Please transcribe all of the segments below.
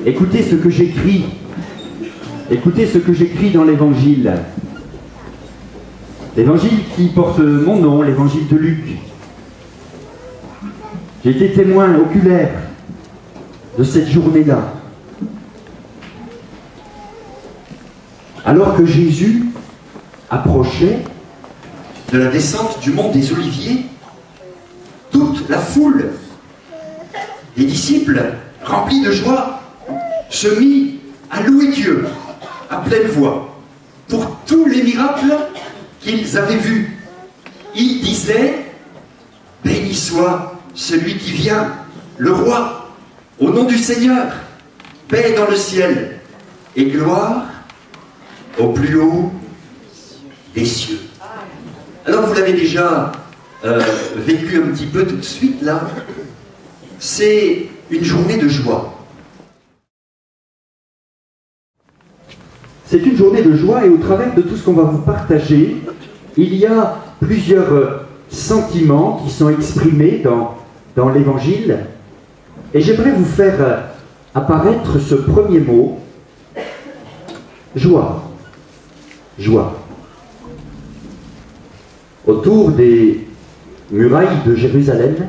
Écoutez ce que j'écris. Écoutez ce que j'écris dans l'Évangile. L'Évangile qui porte mon nom, l'Évangile de Luc. J'ai été témoin oculaire de cette journée-là. Alors que Jésus approchait de la descente du mont des Oliviers, toute la foule des disciples, remplis de joie, se mit à louer Dieu à pleine voix pour tous les miracles qu'ils avaient vus. Ils disaient « Béni soit celui qui vient, le roi, au nom du Seigneur, paix dans le ciel et gloire au plus haut des cieux. » Alors vous l'avez déjà vécu un petit peu tout de suite là, c'est une journée de joie. C'est une journée de joie et au travers de tout ce qu'on va vous partager, il y a plusieurs sentiments qui sont exprimés dans l'Évangile. Et j'aimerais vous faire apparaître ce premier mot, joie. Joie. Autour des murailles de Jérusalem,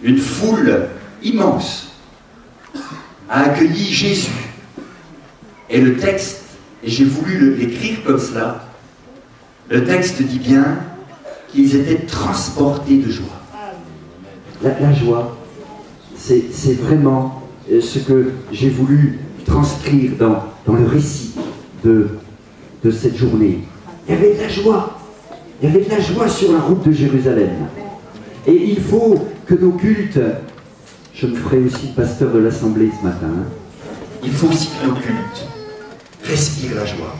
une foule immense a accueilli Jésus. Et le texte, et j'ai voulu l'écrire comme cela, le texte dit bien qu'ils étaient transportés de joie. La joie, c'est vraiment ce que j'ai voulu transcrire dans le récit de cette journée. Il y avait de la joie. Il y avait de la joie sur la route de Jérusalem. Et il faut que nos cultes, je me ferai aussi pasteur de l'Assemblée ce matin, il faut aussi que nos cultes respirent la joie.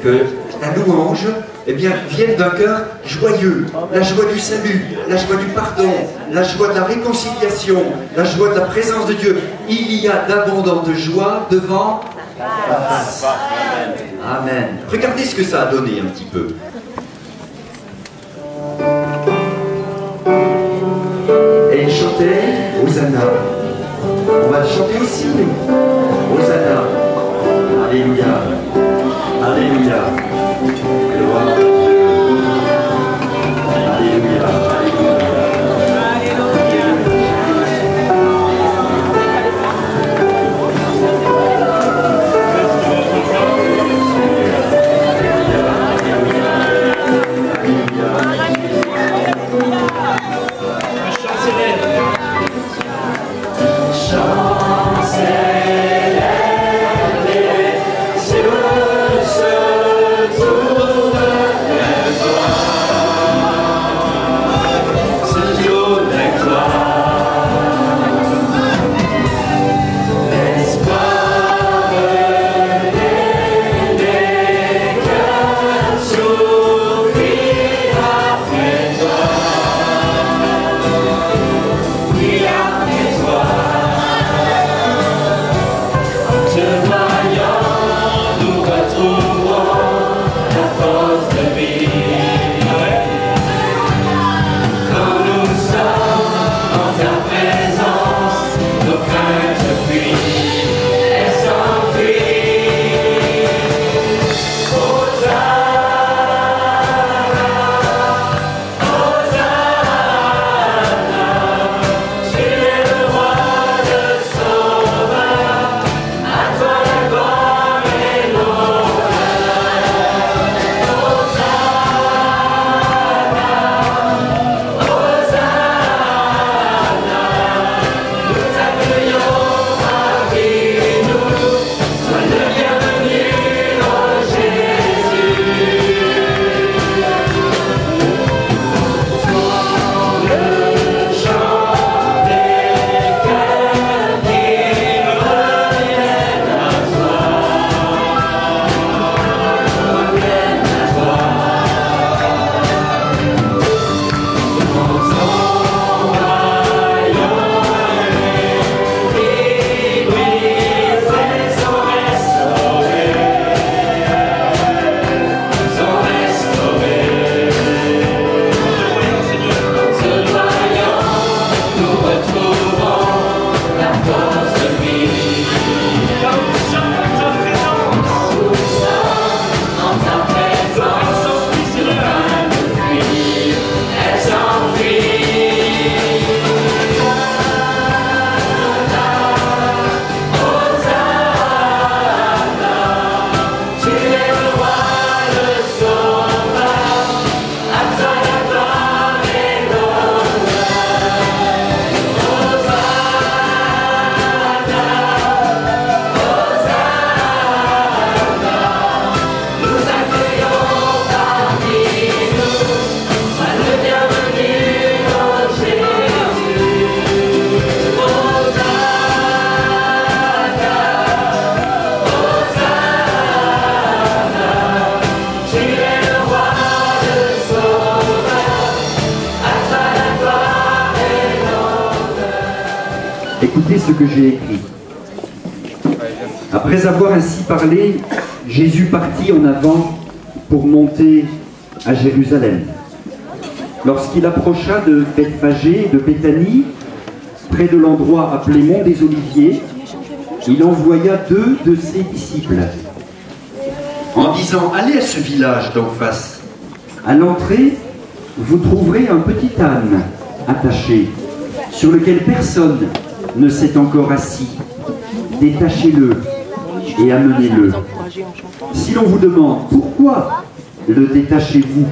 Que la louange vienne d'un cœur joyeux. La joie du salut, la joie du pardon, la joie de la réconciliation, la joie de la présence de Dieu. Il y a d'abondantes joies devant la face. Amen. Regardez ce que ça a donné un petit peu. Et il chantait Hosanna. On va le chanter aussi. Hosanna. Alléluia. Alléluia. Gloire à Dieu. Alléluia. Chant célèbre, c'est le Écoutez ce que j'ai écrit. Après avoir ainsi parlé, Jésus partit en avant pour monter à Jérusalem. Lorsqu'il approcha de Bethphagée, de Béthanie, près de l'endroit appelé Mont des Oliviers, il envoya 2 de ses disciples, en disant, allez à ce village d'en face. à l'entrée, vous trouverez un petit âne attaché, sur lequel personne ne s'est encore assis. Détachez-le et amenez-le. Si l'on vous demande pourquoi le détachez-vous,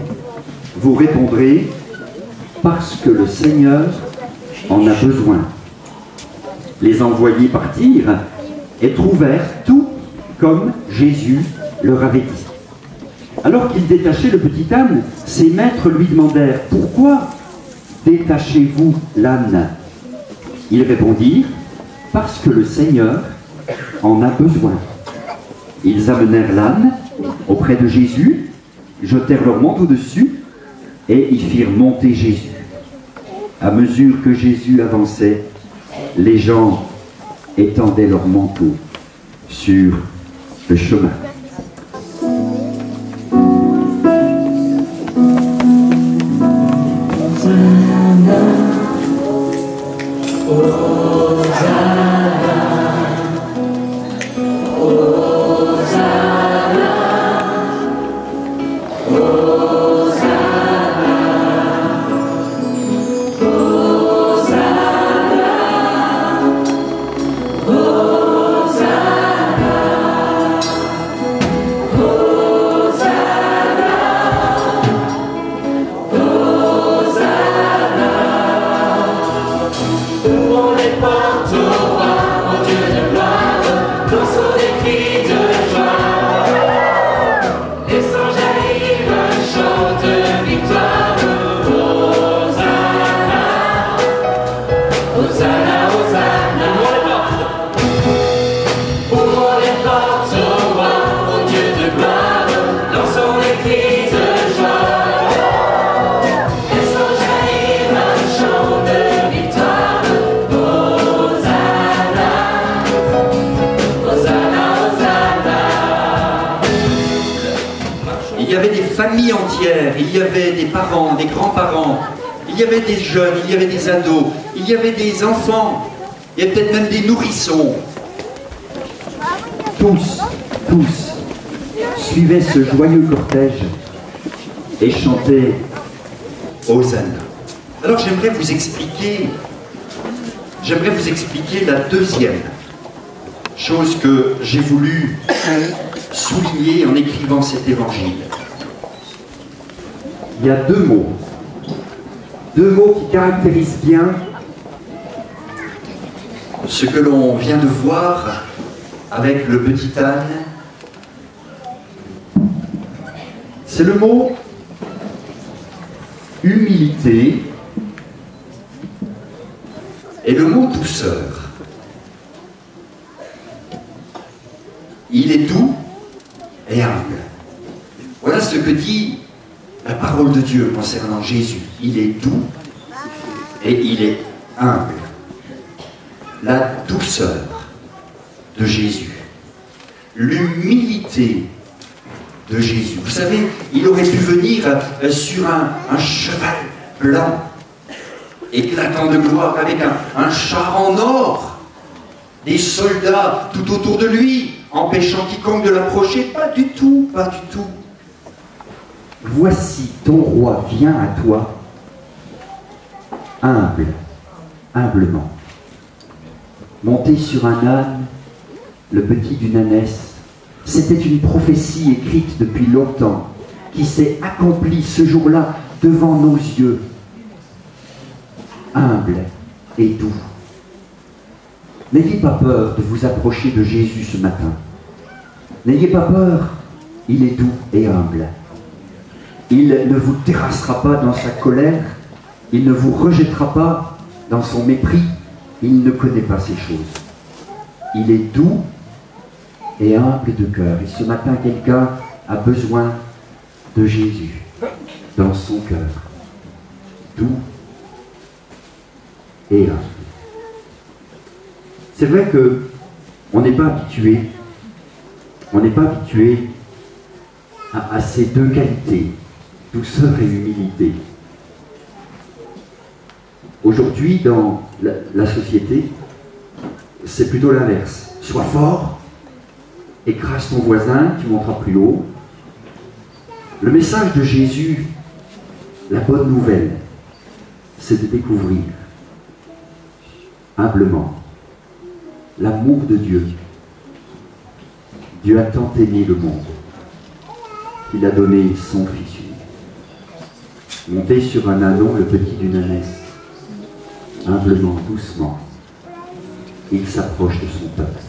vous répondrez, parce que le Seigneur en a besoin. Les envoyés partirent et trouvèrent tout comme Jésus leur avait dit. Alors qu'ils détachaient le petit âne, ses maîtres lui demandèrent « Pourquoi détachez-vous l'âne ?» Ils répondirent « Parce que le Seigneur en a besoin. » Ils amenèrent l'âne auprès de Jésus, jetèrent leur manteau dessus et y firent monter Jésus. À mesure que Jésus avançait, les gens étendaient leurs manteaux sur le chemin. Il y avait des familles entières, il y avait des parents, des grands-parents, il y avait des jeunes, il y avait des ados, il y avait des enfants, il y avait peut-être même des nourrissons. Tous suivaient ce joyeux cortège et chantaient Hosanna. Alors j'aimerais vous expliquer la deuxième chose que j'ai voulu souligner en écrivant cet évangile. Il y a 2 mots. 2 mots qui caractérisent bien ce que l'on vient de voir avec le petit âne. C'est le mot humilité et le mot douceur. Il est doux et humble. Voilà ce que dit la parole de Dieu concernant Jésus. Il est doux et il est humble. La douceur de Jésus, l'humilité de Jésus. Vous savez, il aurait pu venir sur un cheval blanc, éclatant de gloire, avec un char en or, des soldats tout autour de lui, empêchant quiconque de l'approcher. Pas du tout, pas du tout. Voici ton roi vient à toi, humblement. Monté sur un âne, le petit d'une ânesse, c'était une prophétie écrite depuis longtemps, qui s'est accomplie ce jour-là devant nos yeux. Humble et doux. N'ayez pas peur de vous approcher de Jésus ce matin. N'ayez pas peur, il est doux et humble. Il ne vous terrassera pas dans sa colère, il ne vous rejettera pas dans son mépris, il ne connaît pas ces choses. Il est doux et humble de cœur. Et ce matin, quelqu'un a besoin de Jésus dans son cœur. Doux et humble. C'est vrai que on n'est pas habitué à ces deux qualités, douceur et humilité. Aujourd'hui, dans la société, c'est plutôt l'inverse. Sois fort, écrase ton voisin, tu monteras plus haut. Le message de Jésus, la bonne nouvelle, c'est de découvrir humblement l'amour de Dieu. Dieu a tant aimé le monde qu'il a donné son Fils unique. Monté sur un ânon, le petit d'une ânesse, humblement, doucement, il s'approche de son peuple.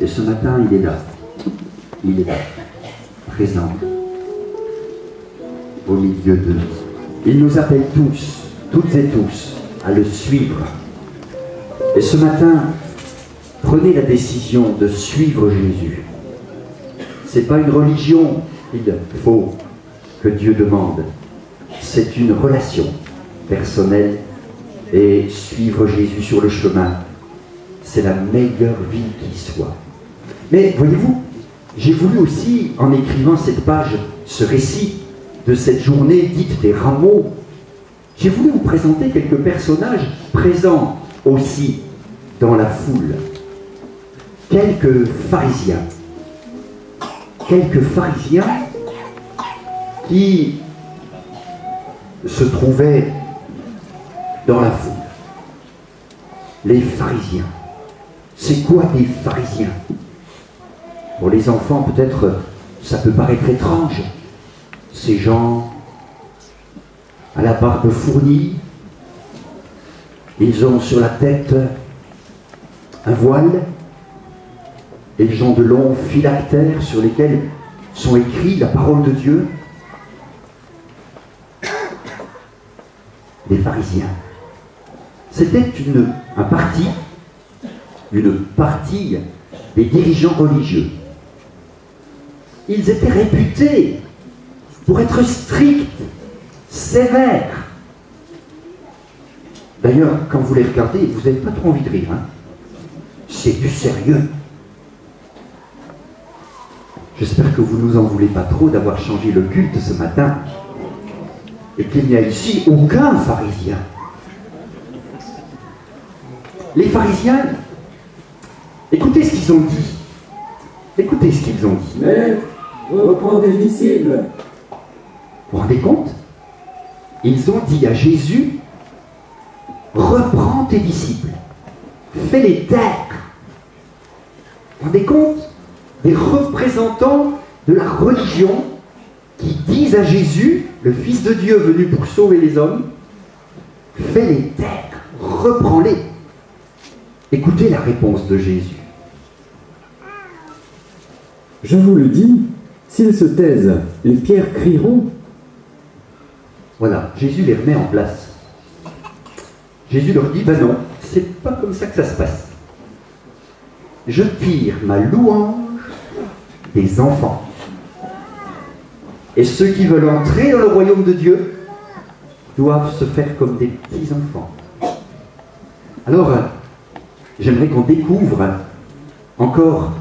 Et ce matin, il est là, présent, au milieu de nous. Il nous appelle tous, toutes et tous, à le suivre. Et ce matin, prenez la décision de suivre Jésus. Ce n'est pas une religion qu'il faut que Dieu demande. C'est une relation personnelle. Et suivre Jésus sur le chemin, c'est la meilleure vie qui soit. Mais voyez-vous, j'ai voulu aussi, en écrivant cette page, ce récit de cette journée dite des rameaux, j'ai voulu vous présenter quelques personnages présents aussi dans la foule. Quelques pharisiens qui se trouvaient dans la foule. Les pharisiens. C'est quoi des pharisiens? Pour les enfants, peut-être, ça peut paraître étrange. Ces gens à la barbe fournie, ils ont sur la tête un voile, et ils ont de longs phylactères sur lesquels sont écrits la parole de Dieu. Les pharisiens. C'était une partie des dirigeants religieux. Ils étaient réputés pour être stricts, sévères. D'ailleurs, quand vous les regardez, vous n'avez pas trop envie de rire. Hein? C'est du sérieux. J'espère que vous ne nous en voulez pas trop d'avoir changé le culte ce matin et qu'il n'y a ici aucun pharisien. Les pharisiens, écoutez ce qu'ils ont dit. Écoutez ce qu'ils ont dit. Maître, reprends tes disciples. Vous vous rendez compte? Ils ont dit à Jésus, reprends tes disciples, fais-les taire. Vous vous rendez compte? Des représentants de la religion qui disent à Jésus, le Fils de Dieu venu pour sauver les hommes, fais-les taire, reprends-les. Écoutez la réponse de Jésus. Je vous le dis, s'ils se taisent, les pierres crieront. Voilà, Jésus les remet en place. Jésus leur dit, ben non, c'est pas comme ça que ça se passe. Je tire ma louange des enfants. Et ceux qui veulent entrer dans le royaume de Dieu doivent se faire comme des petits enfants. Alors, j'aimerais qu'on découvre encore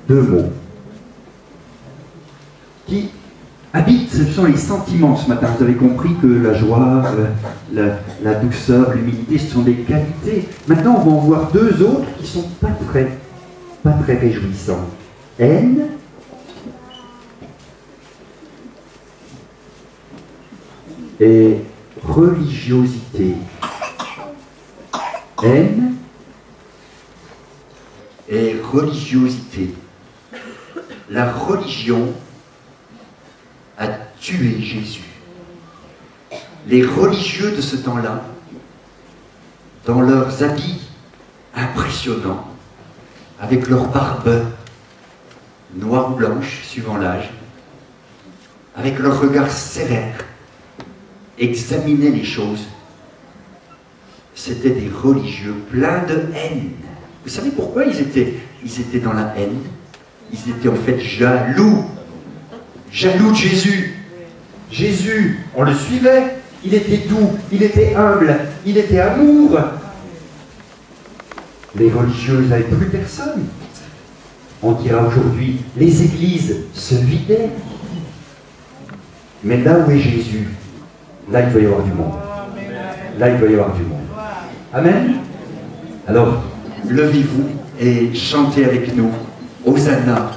deux mots qui habitent, ce sont les sentiments ce matin. Vous avez compris que la joie, la douceur, l'humilité, ce sont des qualités. Maintenant, on va en voir deux autres qui ne sont pas très réjouissants. Haine et religiosité. Haine et religiosité. La religion a tué Jésus. Les religieux de ce temps-là, dans leurs habits impressionnants, avec leur barbe noire ou blanche, suivant l'âge, avec leur regard sévère, examinaient les choses. C'était des religieux pleins de haine. Vous savez pourquoi ils étaient dans la haine? Ils étaient en fait jaloux de Jésus. Jésus, on le suivait, il était doux, il était humble, il était amour. les religieuses n'avaient plus personne. On dira aujourd'hui, les églises se vidaient. Mais là où est Jésus, là il doit y avoir du monde. Là il doit y avoir du monde. Amen. Alors, Levez-vous et chantez avec nous Hosanna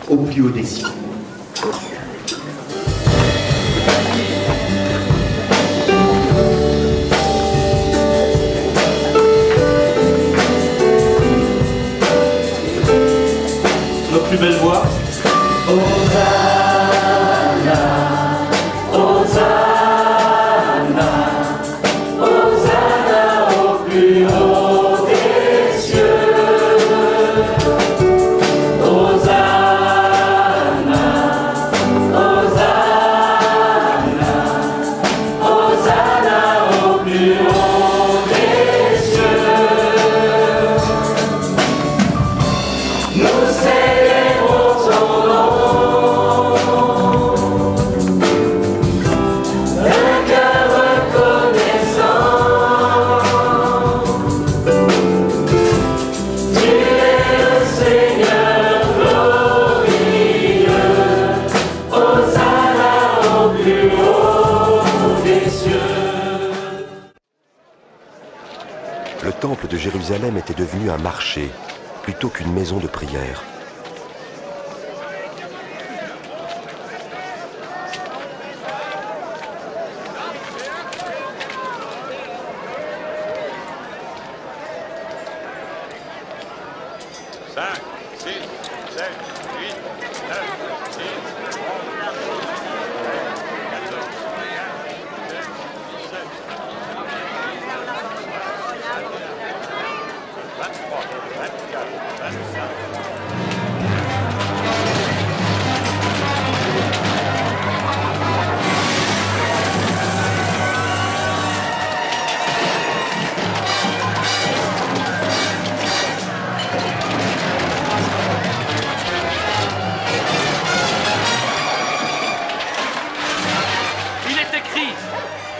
au plus haut des cieux. Notre plus belle voix. Le temple de Jérusalem était devenu un marché plutôt qu'une maison de prière.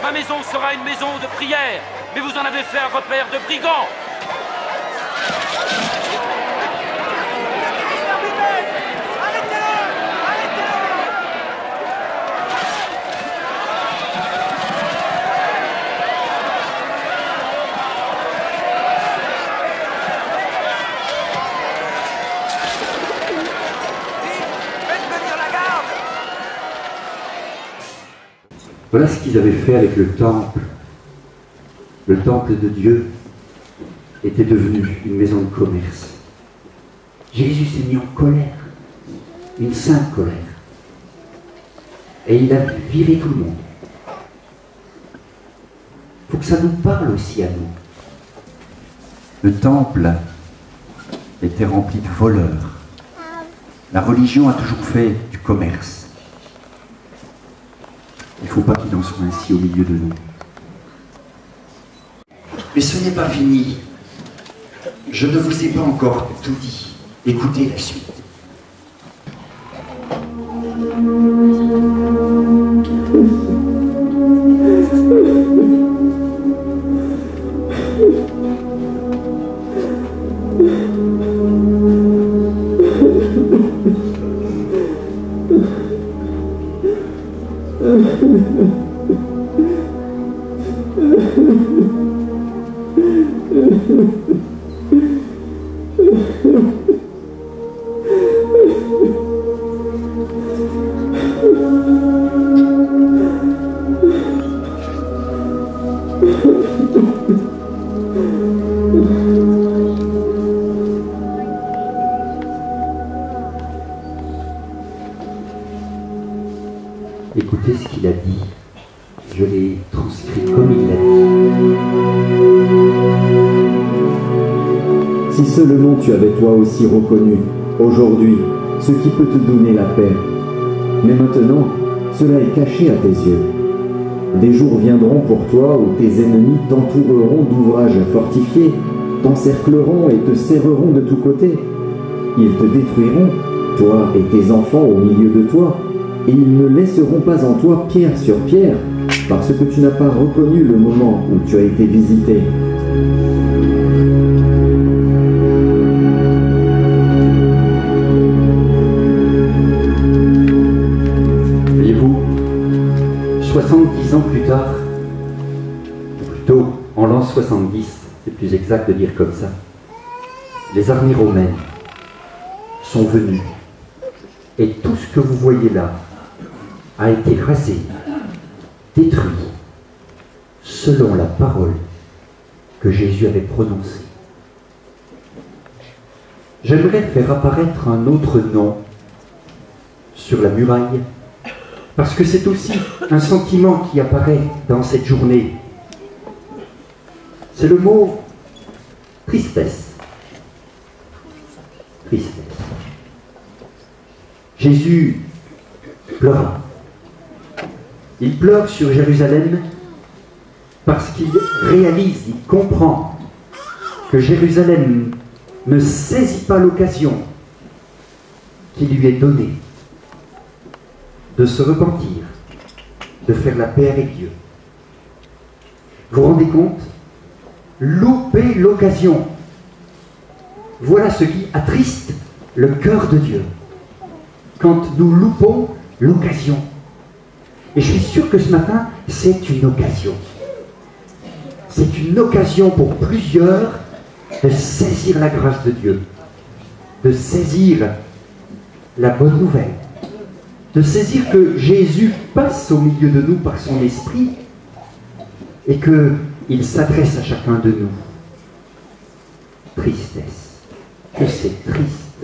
Ma maison sera une maison de prière, mais vous en avez fait un repère de brigands. Voilà ce qu'ils avaient fait avec le temple. Le temple de Dieu était devenu une maison de commerce. Jésus s'est mis en colère, une sainte colère. Et il a viré tout le monde. Il faut que ça nous parle aussi à nous. Le temple était rempli de voleurs. La religion a toujours fait du commerce. Il ne faut pas qu'il en soit ainsi au milieu de nous. Mais ce n'est pas fini. Je ne vous ai pas encore tout dit. Écoutez la suite. Écoutez ce qu'il a dit. Je l'ai transcrit comme il l'a dit. Si seulement tu avais toi aussi reconnu, aujourd'hui, ce qui peut te donner la paix. Mais maintenant, cela est caché à tes yeux. Des jours viendront pour toi où tes ennemis t'entoureront d'ouvrages fortifiés, t'encercleront et te serreront de tous côtés. Ils te détruiront, toi et tes enfants au milieu de toi, et ils ne laisseront pas en toi pierre sur pierre, parce que tu n'as pas reconnu le moment où tu as été visité. exact de dire comme ça. Les armées romaines sont venues et tout ce que vous voyez là a été rasé, détruit, selon la parole que Jésus avait prononcée. J'aimerais faire apparaître un autre nom sur la muraille, parce que c'est aussi un sentiment qui apparaît dans cette journée. C'est le mot tristesse. Tristesse. Jésus pleura. Il pleure sur Jérusalem parce qu'il réalise, il comprend que Jérusalem ne saisit pas l'occasion qui lui est donnée de se repentir, de faire la paix avec Dieu. Vous vous rendez compte? Louper l'occasion. Voilà ce qui attriste le cœur de Dieu. Quand nous loupons l'occasion. Et je suis sûr que ce matin, c'est une occasion. C'est une occasion pour plusieurs de saisir la grâce de Dieu, de saisir la bonne nouvelle, de saisir que Jésus passe au milieu de nous par son esprit et qu'il s'adresse à chacun de nous. Tristesse. Que c'est triste.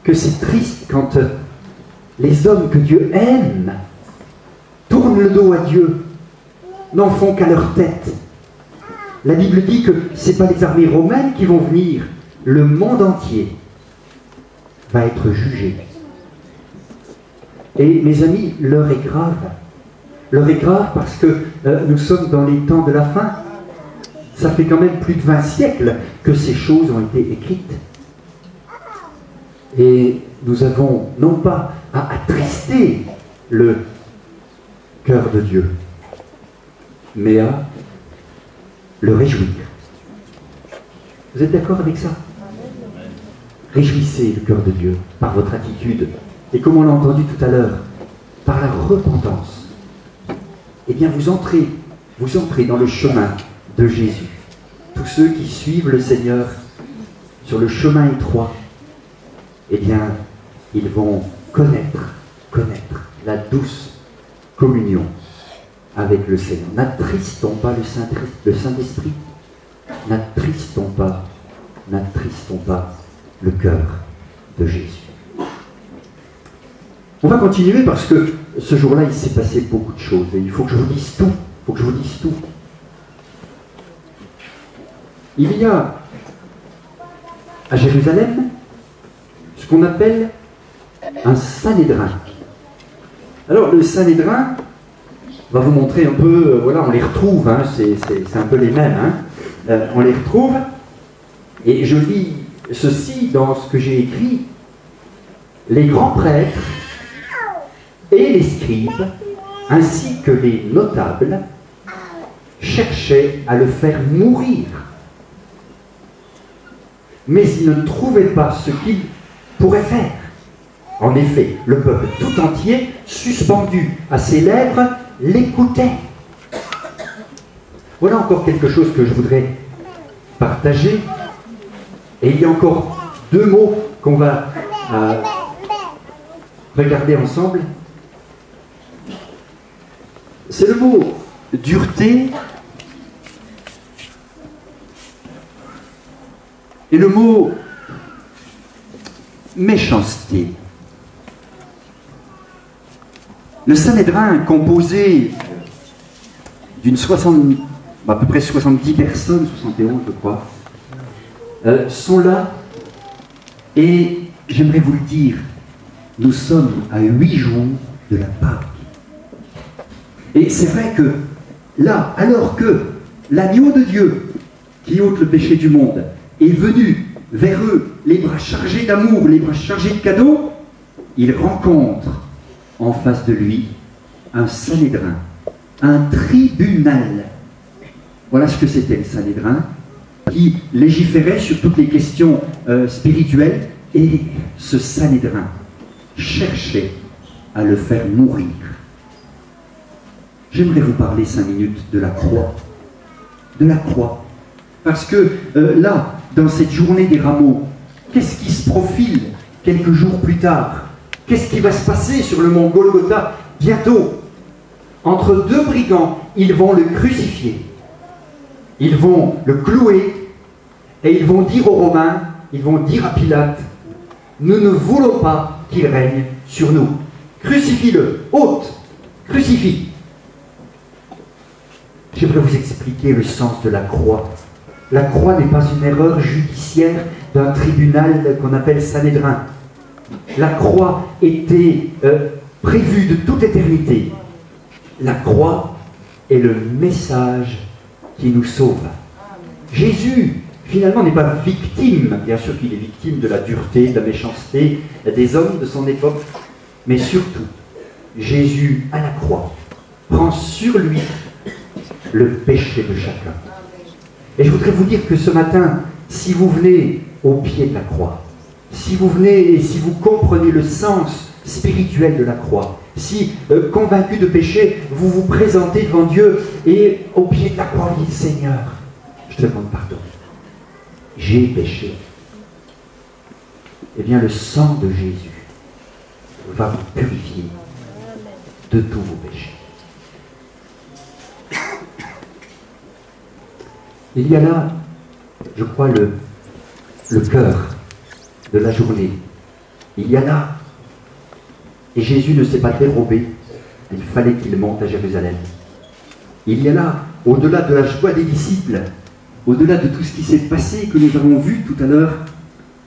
Que c'est triste quand les hommes que Dieu aime tournent le dos à Dieu, n'en font qu'à leur tête. La Bible dit que ce n'est pas les armées romaines qui vont venir, le monde entier va être jugé. Et mes amis, l'heure est grave. L'heure est grave parce que nous sommes dans les temps de la fin. Ça fait quand même plus de 20 siècles que ces choses ont été écrites. Et nous avons non pas à attrister le cœur de Dieu, mais à le réjouir. Vous êtes d'accord avec ça? Réjouissez le cœur de Dieu par votre attitude. Et comme on l'a entendu tout à l'heure, par la repentance. Eh bien, vous entrez dans le chemin de Jésus. Tous ceux qui suivent le Seigneur sur le chemin étroit, eh bien, ils vont connaître la douce communion avec le Seigneur. N'attristons pas le Saint-Esprit. N'attristons pas le cœur de Jésus. On va continuer parce que ce jour-là, il s'est passé beaucoup de choses et il faut que je vous dise tout. Il y a à Jérusalem ce qu'on appelle un Sanhédrin. Alors le Sanhédrin va vous montrer un peu, voilà, on les retrouve, hein, c'est un peu les mêmes, hein, on les retrouve, et je lis ceci dans ce que j'ai écrit: les grands prêtres et les scribes, ainsi que les notables, cherchaient à le faire mourir. Mais ils ne trouvaient pas ce qu'ils pourraient faire. En effet, le peuple tout entier, suspendu à ses lèvres, l'écoutait. Voilà encore quelque chose que je voudrais partager. Et il y a encore deux mots qu'on va regarder ensemble. C'est le mot dureté et le mot méchanceté. Le Sanhédrin, composé d'une à peu près 70 personnes, 71 je crois, sont là, et j'aimerais vous le dire, nous sommes à 8 jours de la Pâque. Et c'est vrai que là, alors que l'agneau de Dieu, qui ôte le péché du monde, est venu vers eux, les bras chargés d'amour, les bras chargés de cadeaux, il rencontre en face de lui un Sanhédrin, un tribunal. Voilà ce que c'était le Sanhédrin, qui légiférait sur toutes les questions spirituelles, et ce Sanhédrin cherchait à le faire mourir. J'aimerais vous parler 5 minutes de la croix. De la croix. Parce que là, dans cette journée des rameaux, qu'est-ce qui se profile quelques jours plus tard? Qu'est-ce qui va se passer sur le mont Golgotha bientôt? Entre deux brigands, ils vont le crucifier. Ils vont le clouer et ils vont dire aux Romains, ils vont dire à Pilate, nous ne voulons pas qu'il règne sur nous. Crucifie-le, ôte, crucifie. J'aimerais vous expliquer le sens de la croix. La croix n'est pas une erreur judiciaire d'un tribunal qu'on appelle Sanhédrin. La croix était prévue de toute éternité. La croix est le message qui nous sauve. Jésus, finalement, n'est pas victime. Bien sûr qu'il est victime de la dureté, de la méchanceté des hommes de son époque. Mais surtout, Jésus, à la croix, prend sur lui le péché de chacun. Et je voudrais vous dire que ce matin, si vous venez au pied de la croix, si vous venez et si vous comprenez le sens spirituel de la croix, si, convaincu de péché, vous vous présentez devant Dieu et au pied de la croix, vous dites, Seigneur, je te demande pardon, j'ai péché. Eh bien, le sang de Jésus va vous purifier de tous vos péchés. Il y a là, je crois, le cœur de la journée. Il y a là, et Jésus ne s'est pas dérobé, il fallait qu'il monte à Jérusalem. Il y a là, au-delà de la joie des disciples, au-delà de tout ce qui s'est passé, que nous avons vu tout à l'heure,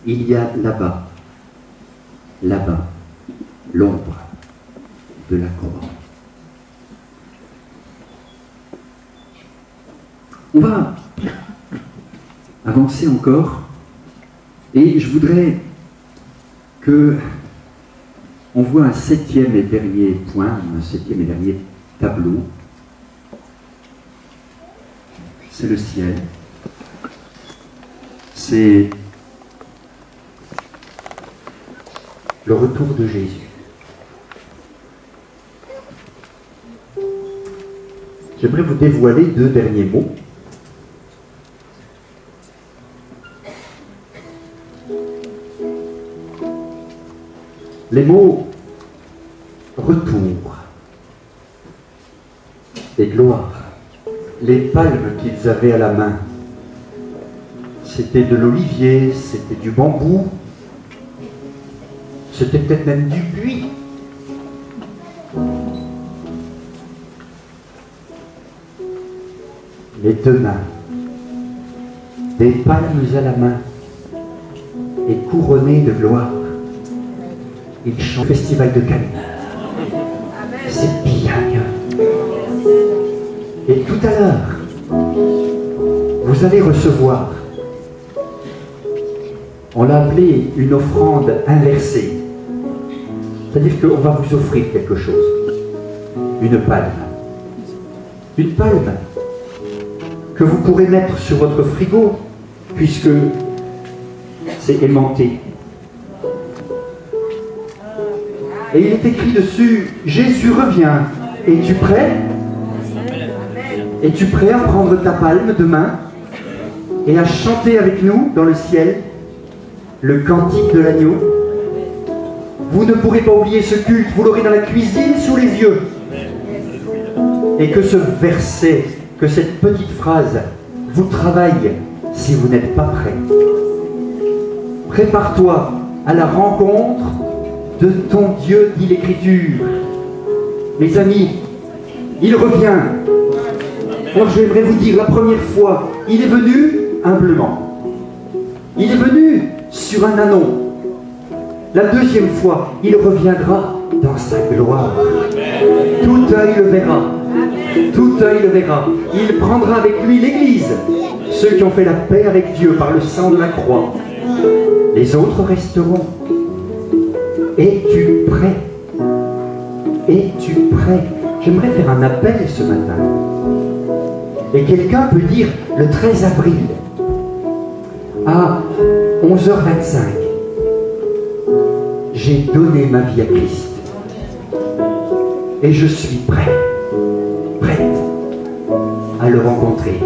il y a là-bas, l'ombre de la croix. On va avancer encore, et je voudrais que on voit un septième et dernier point, un septième et dernier tableau. C'est le ciel. C'est le retour de Jésus. J'aimerais vous dévoiler deux derniers mots. Les mots retour et gloire. Les palmes qu'ils avaient à la main, c'était de l'olivier, c'était du bambou, c'était peut-être même du buis. Les deux mains, des palmes à la main et couronnées de gloire. Ils chantent au festival de Cannes. C'est bien. Et tout à l'heure, vous allez recevoir, on l'a appelé une offrande inversée. C'est-à-dire qu'on va vous offrir quelque chose. Une palme. Une palme que vous pourrez mettre sur votre frigo, puisque c'est aimanté. Et il est écrit dessus, Jésus revient. Es-tu prêt? Es-tu prêt à prendre ta palme demain et à chanter avec nous dans le ciel le cantique de l'agneau? Vous ne pourrez pas oublier ce culte, vous l'aurez dans la cuisine sous les yeux. Et que ce verset, que cette petite phrase vous travaille si vous n'êtes pas prêt. Prépare-toi à la rencontre de ton Dieu, dit l'Écriture. Mes amis, il revient. Alors j'aimerais vous dire, la première fois, il est venu humblement. Il est venu sur un ânon. La deuxième fois, il reviendra dans sa gloire. Tout œil le verra. Tout œil le verra. Il prendra avec lui l'Église, ceux qui ont fait la paix avec Dieu par le sang de la croix. Les autres resteront. Es-tu prêt? Es-tu prêt? J'aimerais faire un appel ce matin. Et quelqu'un peut dire le 13 avril à 11h25, j'ai donné ma vie à Christ. Et je suis prêt, prête à le rencontrer.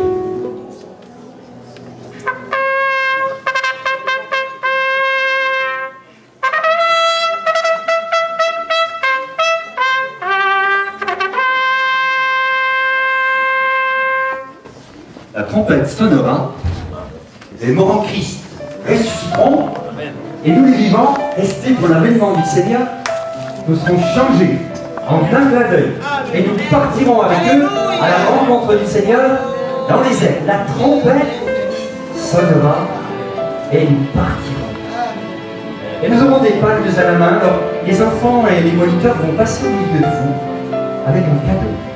trompette sonnera, les morts en Christ ressusciteront, et nous les vivants, restés pour l'avènement du Seigneur, nous serons changés en plein clin d'œil, et nous partirons avec eux à la rencontre du Seigneur dans les airs. La trompette sonnera et nous partirons. Et nous aurons des palmes à la main. Alors, les enfants et les moniteurs vont passer au milieu de vous avec un cadeau.